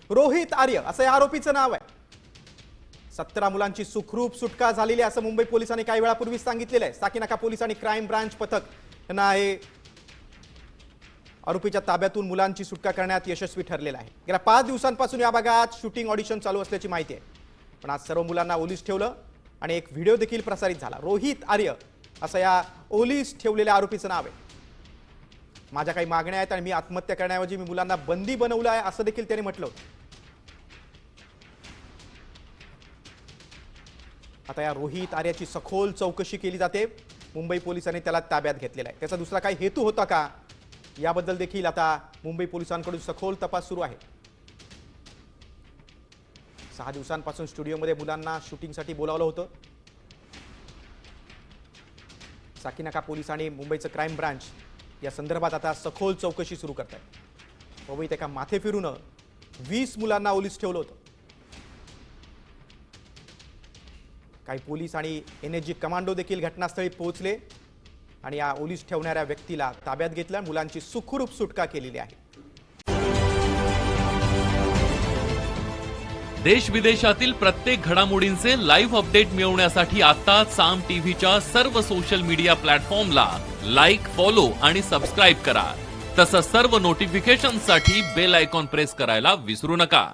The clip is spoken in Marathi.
रोहित आर्य असं या आरोपीचं नाव आहे। 17 मुलांची सुखरूप सुटका झालेली असं मुंबई पोलिसांनी काही वेळापूर्वी सांगितलेलं आहे। साकीनाका पोलीस आणि क्राईम ब्रांच पथक यांना हे आरोपीच्या ताब्यातून मुलांची सुटका करण्यात यशस्वी ठरलेलं आहे। गेल्या 5 दिवसांपासून या भागात शूटिंग ऑडिशन चालू असल्याची माहिती आहे, पण आज सर्व मुलांना ओलीस ठेवलं आणि एक व्हिडिओ देखील प्रसारित झाला। रोहित आर्य असं या ओलीस ठेवलेल्या आरोपीचं नाव आहे। माझ्या काही मागण्या आहेत आणि मी आत्महत्या करण्याऐवजी मी मुलांना बंदी बनवलं आहे असं देखील त्याने म्हटलं होतं। आता या रोहित आर्याची सखोल चौकशी केली जाते। मुंबई पोलिसांनी त्याला ताब्यात घेतलेला आहे। त्याचा दुसरा काही हेतू होता का याबद्दल देखील आता मुंबई पोलिसांकडून सखोल तपास सुरू आहे। 6 दिवसांपासून स्टुडिओमध्ये मुलांना शूटिंगसाठी बोलावलं होतं। साकीनाका पोलीस आणि मुंबईचं क्राईम ब्रांच या संदर्भात आता सखोल चौकशी सुरू करत आहेत। मुंबईत एका माथे फिरून 20 मुलांना ओलीस ठेवलं होतं। काही पोलीस आणि एनएसजी कमांडो देखील घटनास्थळी पोहोचले आणि या ओलीस ठेवणाऱ्या व्यक्तीला ताब्यात घेतलं, मुलांची सुखरूप सुटका केलेली आहे। देश विदेशातील प्रत्येक घडामोडींचे लाईव्ह अपडेट मिळवण्यासाठी आता साम टीव्हीच्या सर्व सोशल मीडिया प्लॅटफॉर्मला लाईक, फॉलो आणि सबस्क्राईब करा। तसंच सर्व नोटिफिकेशनसाठी बेल आयकॉन प्रेस करायला विसरू नका।